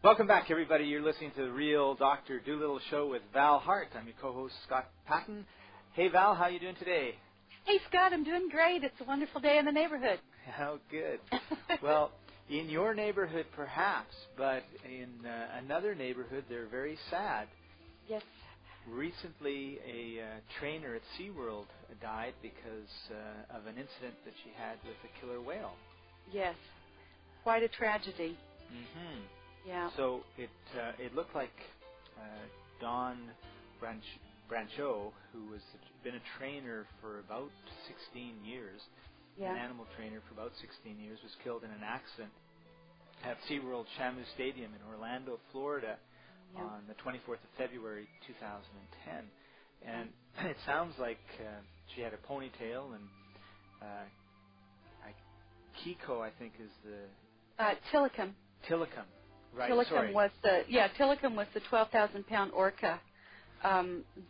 Welcome back, everybody. You're listening to the Real Dr. Doolittle Show with Val Hart. I'm your co-host, Scott Patton. Hey, Val, how are you doing today? Hey, Scott, I'm doing great. It's a wonderful day in the neighborhood. How good. Well, in your neighborhood, perhaps, but in another neighborhood, they're very sad. Yes. Recently, a trainer at SeaWorld died because of an incident that she had with a killer whale. Yes. Quite a tragedy. Mm-hmm. Yeah. So it looked like Don Brancho, who has been a trainer for about 16 years, an animal trainer for about 16 years, was killed in an accident at SeaWorld Shamu Stadium in Orlando, Florida, on the 24th of February, 2010. And it sounds like she had a ponytail, and Kiko, I think, is the... Tilikum. Tilikum. Right, Tilikum was the 12,000-pound orca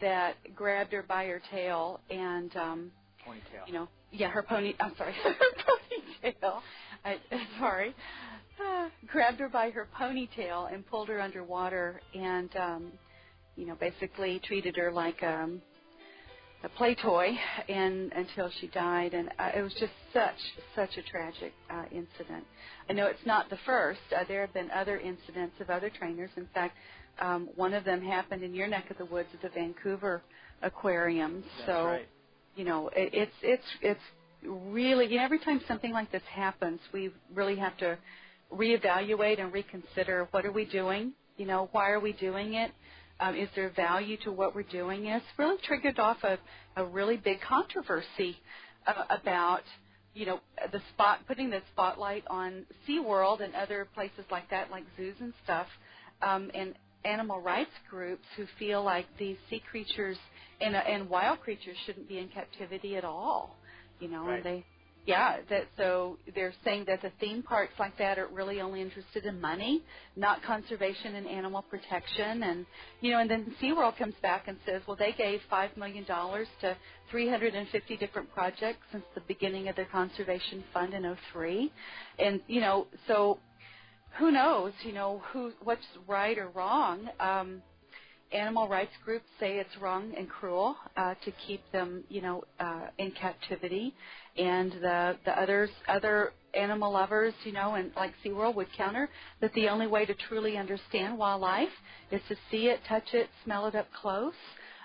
that grabbed her by her tail and ponytail. Her ponytail. Grabbed her by her ponytail and pulled her underwater, and basically treated her like a play toy, and until she died. And it was just such a tragic incident. I know it's not the first. There have been other incidents of other trainers. In fact, one of them happened in your neck of the woods at the Vancouver Aquarium. That's right. It's really, every time something like this happens, we really have to reevaluate and reconsider, what are we doing? Why are we doing it? Is there value to what we're doing? And it's really triggered off a really big controversy about, putting the spotlight on SeaWorld and other places like that, like zoos and stuff, and animal rights groups who feel like these sea creatures and wild creatures shouldn't be in captivity at all. Right. And so they're saying that the theme parks like that are really only interested in money, not conservation and animal protection. And then SeaWorld comes back and says, well, they gave $5 million to 350 different projects since the beginning of their conservation fund in 2003. And, so who knows, what's right or wrong. Animal rights groups say it's wrong and cruel to keep them, in captivity, and the other animal lovers, and like SeaWorld would counter that the only way to truly understand wildlife is to see it, touch it, smell it up close,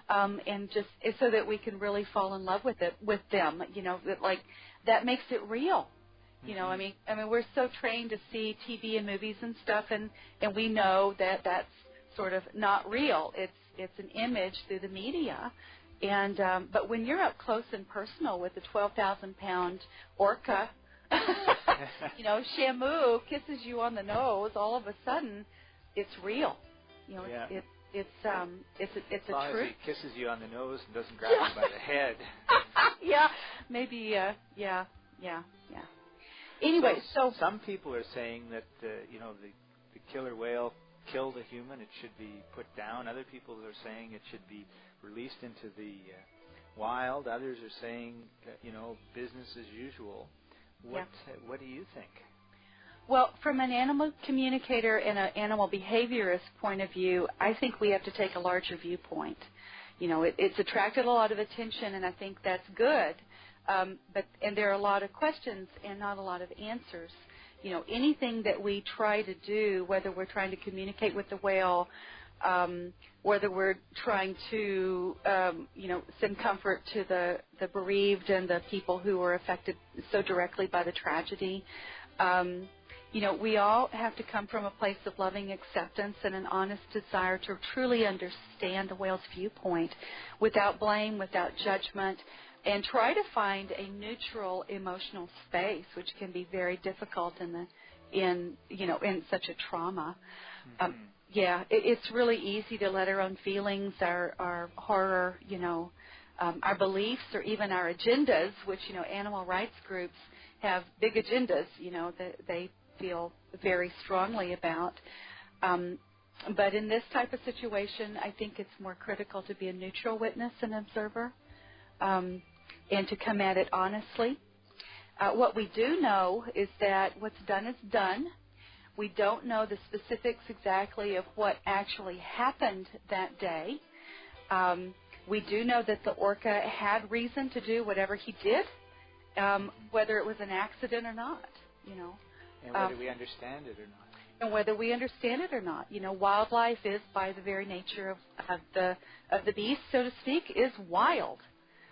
and just so that we can really fall in love with them, that makes it real. I mean, we're so trained to see TV and movies and stuff, and we know that that's sort of not real. It's an image through the media, and but when you're up close and personal with a 12,000-pound orca, Shamu kisses you on the nose, all of a sudden, it's real. It's a truth. He kisses you on the nose and doesn't grab you by the head. Maybe. Anyway, so some people are saying that the killer whale killed a human, it should be put down. Other people are saying it should be released into the wild. Others are saying business as usual. What do you think? Well, from an animal communicator and an animal behaviorist point of view, I think we have to take a larger viewpoint. It's attracted a lot of attention, and I think that's good. But there are a lot of questions and not a lot of answers. Anything that we try to do, whether we're trying to communicate with the whale, whether we're trying to, send comfort to the bereaved and the people who were affected so directly by the tragedy, we all have to come from a place of loving acceptance and an honest desire to truly understand the whale's viewpoint without blame, without judgment, and try to find a neutral emotional space, which can be very difficult in such a trauma. Mm-hmm. It's really easy to let our own feelings, our horror, our beliefs, or even our agendas, which animal rights groups have big agendas, that they feel very strongly about. But in this type of situation, I think it's more critical to be a neutral witness and observer. And to come at it honestly. What we do know is that what's done is done. We don't know the specifics exactly of what actually happened that day. We do know that the orca had reason to do whatever he did, whether it was an accident or not, you know. And whether we understand it or not. And whether we understand it or not. You know, wildlife is, by the very nature of the beast, so to speak, is wild.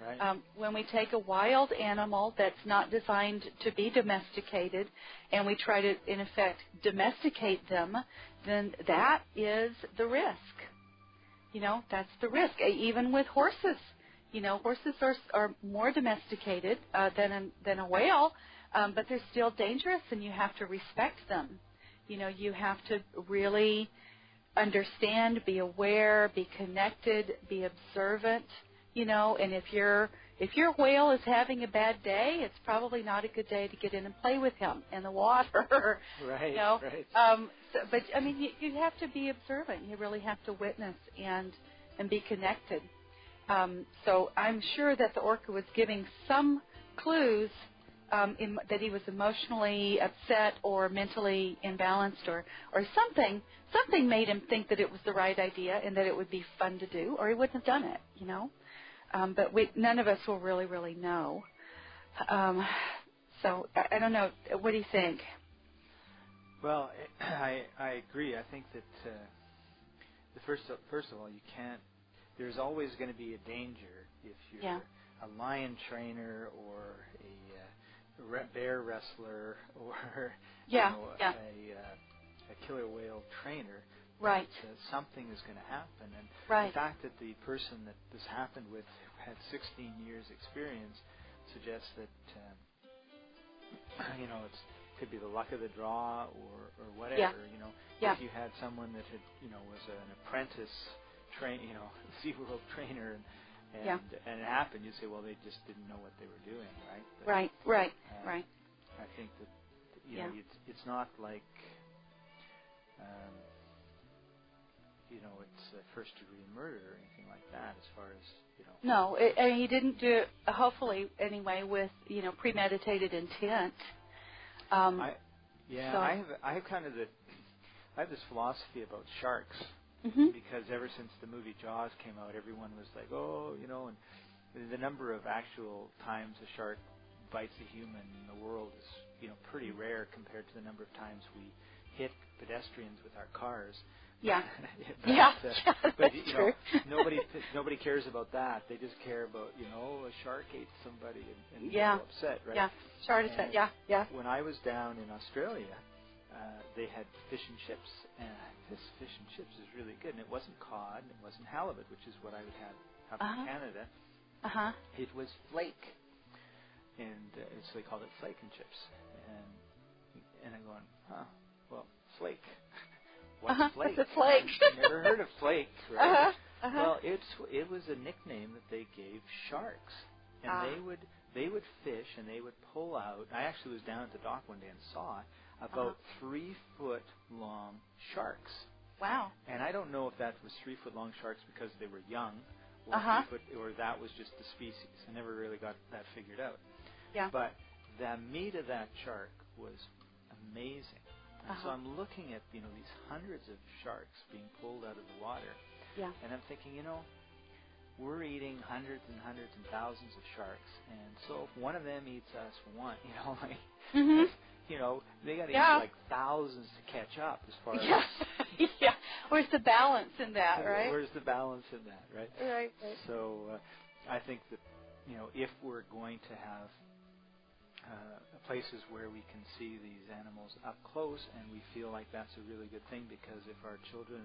Right. When we take a wild animal that's not designed to be domesticated and we try to, in effect, domesticate them, then that is the risk. You know, that's the risk. Even with horses, you know, horses are more domesticated than a whale, but they're still dangerous, and you have to respect them. You know, you have to really understand, be aware, be connected, be observant. You know, and if your whale is having a bad day, it's probably not a good day to get in and play with him in the water. Right. You know? Right. But I mean, you have to be observant. You really have to witness and be connected. So I'm sure that the orca was giving some clues that he was emotionally upset or mentally imbalanced or something. Something made him think that it was the right idea and that it would be fun to do, or he wouldn't have done it. You know. But none of us will really know. So I don't know. What do you think? Well, I agree. I think that first of all, you can't. There's always going to be a danger if you're a lion trainer or a bear wrestler or a killer whale trainer. Right. Something is going to happen. And right. The fact that the person that this happened with had 16 years experience suggests that, you know, it could be the luck of the draw or whatever, you know. If you had someone that had, you know, was an apprentice SeaWorld trainer and it happened, you'd say, well, they just didn't know what they were doing, right? But, right. I think that, you know, it's not like... you know, it's first-degree murder or anything like that, as far as, you know. No, and he didn't do it, hopefully, anyway, with, you know, premeditated intent. I have kind of I have this philosophy about sharks, because ever since the movie Jaws came out, everyone was like, oh, you know, and the number of actual times a shark bites a human in the world is, you know, pretty rare compared to the number of times we hit pedestrians with our cars. But you know, nobody cares about that. They just care about, you know, a shark ate somebody and they're upset, right? Yeah, shark attack. Yeah. When I was down in Australia, they had fish and chips, and this fish and chips is really good. And it wasn't cod, and it wasn't halibut, which is what I would have in Canada. It was flake, and so they called it Flake and Chips. And I'm going, well, flake. What's flake? What's a flake? I've never heard of flake, right? Well, it was a nickname that they gave sharks, and they would fish and they would pull out. I actually was down at the dock one day and saw about 3-foot long sharks. Wow! And I don't know if that was 3-foot long sharks because they were young, or 3 foot, or that was just the species. I never really got that figured out. Yeah. But the meat of that shark was amazing. So I'm looking at, you know, these hundreds of sharks being pulled out of the water. Yeah. And I'm thinking, you know, we're eating hundreds and hundreds and thousands of sharks. And so if one of them eats us one, you know, like, you know, they got to eat like thousands to catch up as far as... Where's the balance in that, right? Where's the balance in that, right? Right. So I think that, you know, if we're going to have places where we can see these animals up close, and we feel like that's a really good thing, because if our children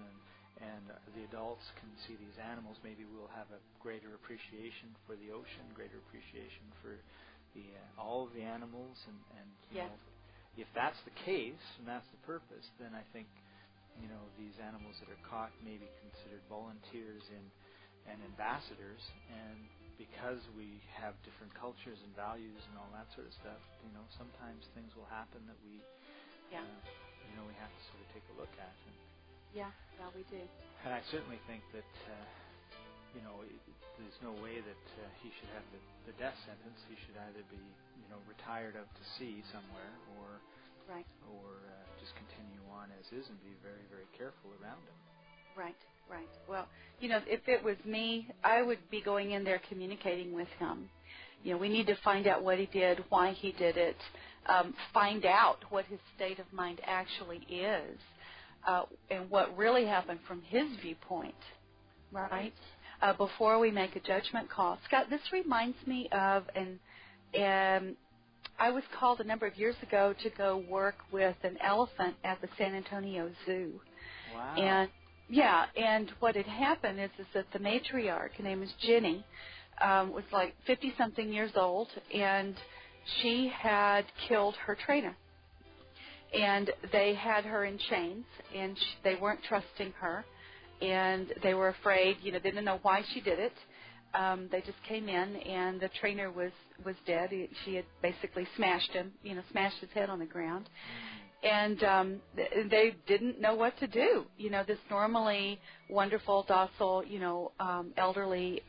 and the adults can see these animals, maybe we'll have a greater appreciation for the ocean, greater appreciation for all of the animals, and you know, if that's the case and that's the purpose, then I think, you know, these animals that are caught may be considered volunteers and ambassadors, and because we have different cultures and values and all that sort of stuff, you know, sometimes things will happen that we, you know, we have to sort of take a look at. And we do. And I certainly think that, you know, there's no way that he should have the death sentence. He should either be, you know, retired out to sea somewhere, or just continue on as is and be very, very careful around him. Right. Well, if it was me, I would be going in there communicating with him. We need to find out what he did, why he did it, find out what his state of mind actually is, and what really happened from his viewpoint, right? Before we make a judgment call. Scott, this reminds me of I was called a number of years ago to go work with an elephant at the San Antonio Zoo. Wow. And what had happened is that the matriarch, her name is Ginny, was like 50-something years old, and she had killed her trainer. And they had her in chains, and they weren't trusting her, and they were afraid, they didn't know why she did it. They just came in, and the trainer was dead. She had basically smashed him, smashed his head on the ground. And they didn't know what to do. This normally wonderful, docile, elderly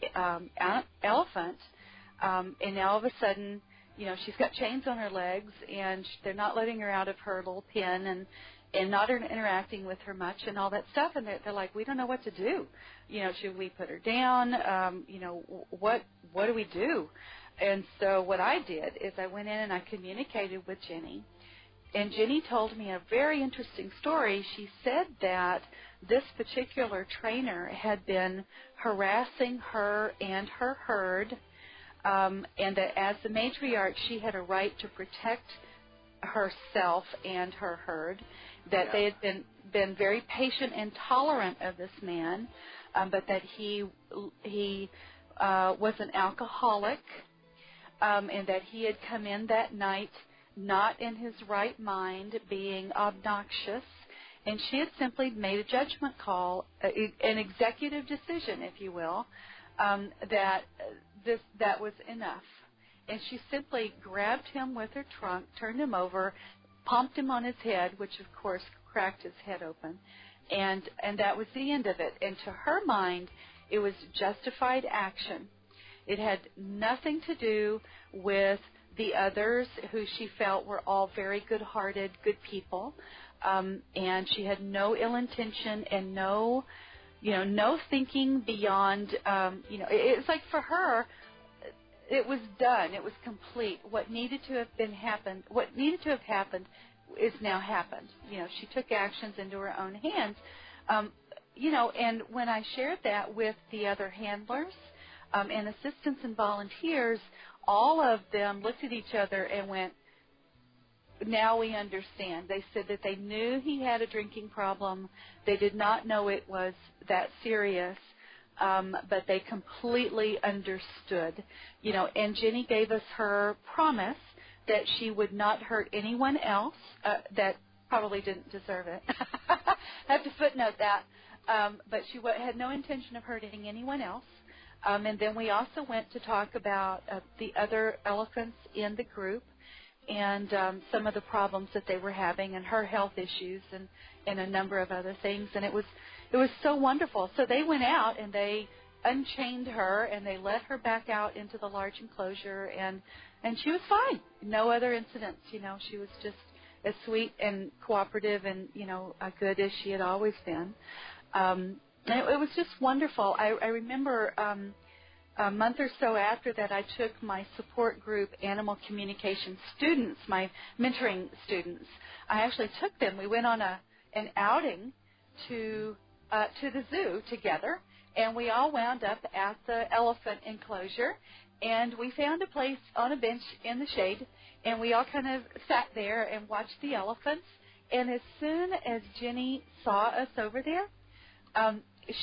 elephant, and now all of a sudden, she's got chains on her legs, and they're not letting her out of her little pen, and not interacting with her much, and all that stuff. And they're like, we don't know what to do. Should we put her down? What do we do? And so what I did is I went in and I communicated with Ginny. And Ginny told me a very interesting story. She said that this particular trainer had been harassing her and her herd, and that as the matriarch, she had a right to protect herself and her herd, that they had been very patient and tolerant of this man, but that he was an alcoholic, and that he had come in that night not in his right mind, being obnoxious, and she had simply made a judgment call, an executive decision, if you will, that was enough. And she simply grabbed him with her trunk, turned him over, pumped him on his head, which of course cracked his head open, and that was the end of it. And to her mind, it was justified action. It had nothing to do with the others, who she felt were all very good-hearted, good people, and she had no ill intention and no thinking beyond. It's like for her, it was done. It was complete. What needed to have happened is now happened. She took actions into her own hands. And when I shared that with the other handlers and assistants and volunteers, all of them looked at each other and went, now we understand. They said that they knew he had a drinking problem. They did not know it was that serious, but they completely understood. And Ginny gave us her promise that she would not hurt anyone else that probably didn't deserve it. I have to footnote that. But she had no intention of hurting anyone else. And then we also went to talk about the other elephants in the group and some of the problems that they were having and her health issues and a number of other things. And it was so wonderful. So they went out and they unchained her and they let her back out into the large enclosure, and she was fine. No other incidents. She was just as sweet and cooperative and, good as she had always been. It was just wonderful. I remember a month or so after that, I took my support group animal communication students, my mentoring students. I actually took them. We went on an outing to the zoo together, and we all wound up at the elephant enclosure, and we found a place on a bench in the shade, and we all kind of sat there and watched the elephants. And as soon as Ginny saw us over there,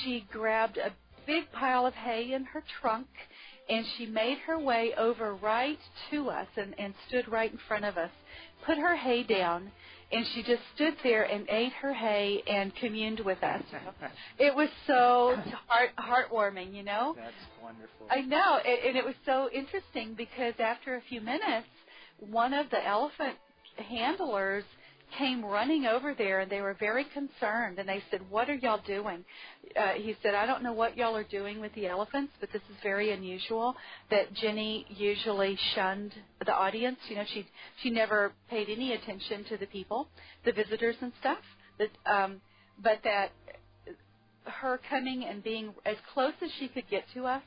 she grabbed a big pile of hay in her trunk, and she made her way over right to us and stood right in front of us, put her hay down, and she just stood there and ate her hay and communed with us. It was so heartwarming, That's wonderful. I know, and it was so interesting because after a few minutes, one of the elephant handlers came running over there, and they were very concerned. And they said, "What are y'all doing?" He said, "I don't know what y'all are doing with the elephants, but this is very unusual." That Ginny usually shunned the audience. You know, she never paid any attention to the people, the visitors and stuff. But that her coming and being as close as she could get to us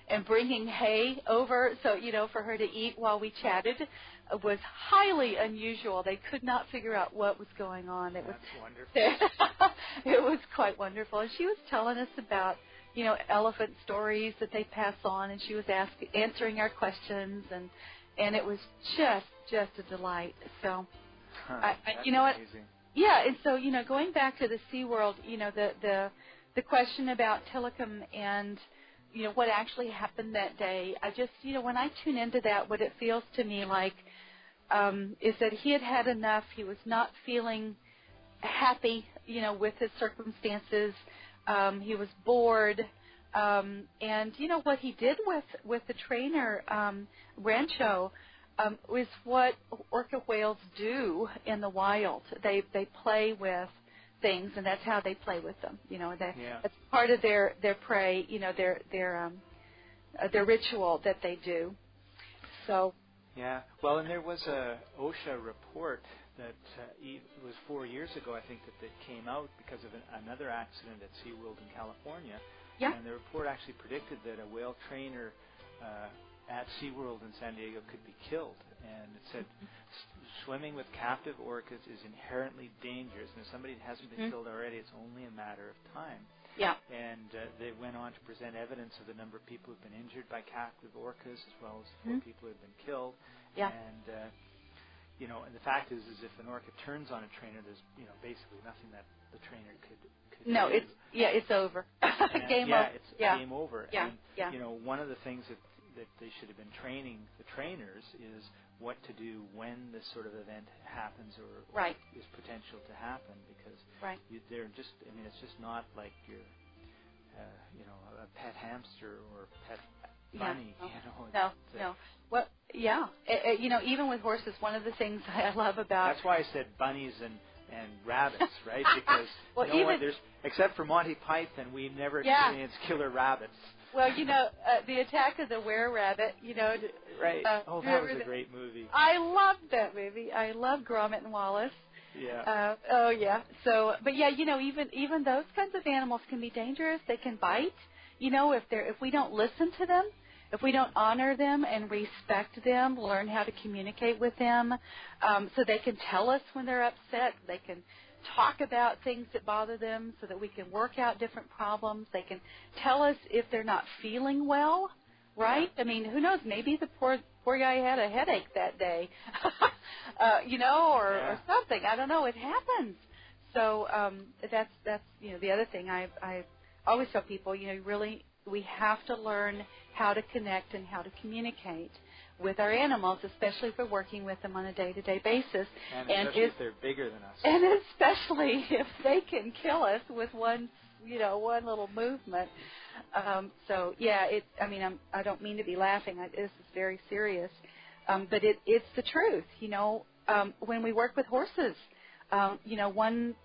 and bringing hay over, so, you know, for her to eat while we chatted, was highly unusual. They could not figure out what was going on. It was wonderful. It was quite wonderful. And she was telling us about, you know, elephant stories that they pass on, and she was answering our questions, and it was just a delight. So, you know what? Amazing. Yeah, and so, you know, going back to the SeaWorld, you know, the question about Tilikum and, you know, what actually happened that day, I just, you know, when I tune into that, what it feels to me like is that he had had enough. He was not feeling happy, you know, with his circumstances. He was bored. And, you know, what he did with the trainer, Rancho, is what orca whales do in the wild. They play with things, and that's how they play with them. You know, that's part of their prey. You know, their ritual that they do. So. Yeah. Well, and there was a OSHA report that it was 4 years ago, I think, that came out because of another accident at SeaWorld in California. Yeah. And the report actually predicted that a whale trainer at SeaWorld in San Diego could be killed. And it said swimming with captive orcas is inherently dangerous. And if somebody hasn't been killed already, it's only a matter of time. Yeah. And they went on to present evidence of the number of people who've been injured by captive orcas, as well as 4 people who have been killed. Yeah. And, you know, and the fact is if an orca turns on a trainer, there's, you know, basically nothing that the trainer could no, do. It's over. Game over. It's game over. Yeah. And, you know, one of the things that they should have been training the trainers is what to do when this sort of event happens or is potential to happen, because they're just, I mean, it's just not like your, you know, a pet hamster or pet bunny. No, you know, no. Well, yeah. You know, even with horses, one of the things I love about... That's why I said bunnies and rabbits, right? Because well, no one, there's, except for Monty Python, we've never experienced killer rabbits. Well, you know, the Attack of the Were-Rabbit, you know. Right. That was a great movie. I loved that movie. I love Gromit and Wallace. Yeah. So, but yeah, you know, even those kinds of animals can be dangerous. They can bite. You know, if we don't listen to them, if we don't honor them and respect them, learn how to communicate with them, so they can tell us when they're upset. They can talk about things that bother them so that we can work out different problems. They can tell us if they're not feeling well, right? I mean, who knows? Maybe the poor guy had a headache that day, you know, or something. I don't know. It happens. So that's you know, the other thing I always tell people, you know, really we have to learn how to connect and how to communicate with our animals, especially if we're working with them on a day-to-day basis. And especially if they're bigger than us. And especially if they can kill us with one little movement. So, yeah, I mean, I don't mean to be laughing. This is very serious. But it's the truth, you know. When we work with horses, you know, one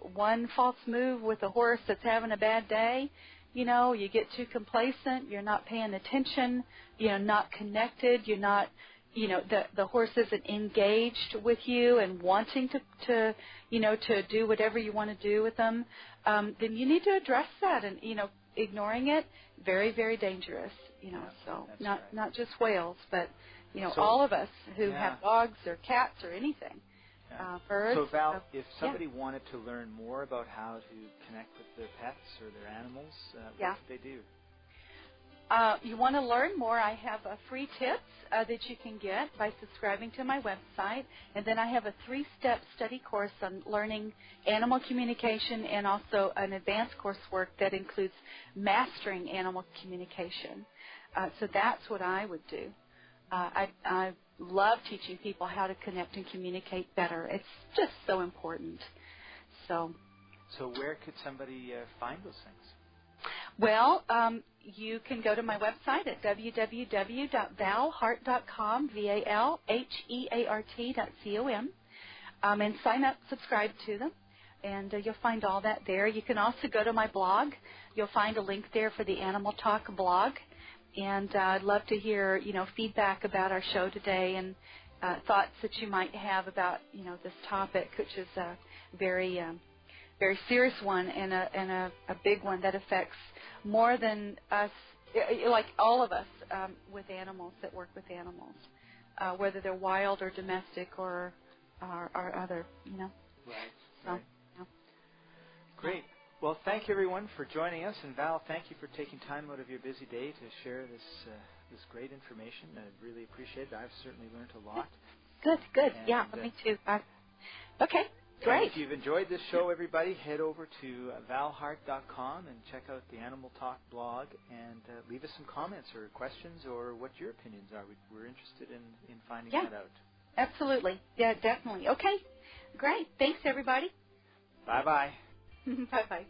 false move with a horse that's having a bad day, you know, you get too complacent, you're not paying attention, you're not connected, you're not, you know, the horse isn't engaged with you and wanting to you know, to do whatever you want to do with them, then you need to address that. And, you know, ignoring it, very, very dangerous, you know. So not just whales, but, you know, all of us who have dogs or cats or anything. Birds. So, Val, if somebody wanted to learn more about how to connect with their pets or their animals, what should they do? You want to learn more, I have free tips that you can get by subscribing to my website. And then I have a 3-step study course on learning animal communication and also an advanced coursework that includes mastering animal communication. So that's what I would do. I love teaching people how to connect and communicate better. It's just so important. So where could somebody find those things? Well, you can go to my website at www.valheart.com, ValHeart.com. and sign up, subscribe to them. And you'll find all that there. You can also go to my blog. You'll find a link there for the Animal Talk blog. And I'd love to hear, feedback about our show today and thoughts that you might have about, this topic, which is a very, very serious one and a big one that affects more than us, like all of us with animals that work with animals, whether they're wild or domestic or other, Right. So, Right. Great. Well, thank you, everyone, for joining us. And, Val, thank you for taking time out of your busy day to share this great information. I really appreciate it. I've certainly learned a lot. Good. And, me too. Okay, great. If you've enjoyed this show, everybody, head over to valhart.com and check out the Animal Talk blog and leave us some comments or questions or what your opinions are. We're interested in finding that out. Absolutely. Yeah, definitely. Okay, great. Thanks, everybody. Bye-bye. Bye-bye.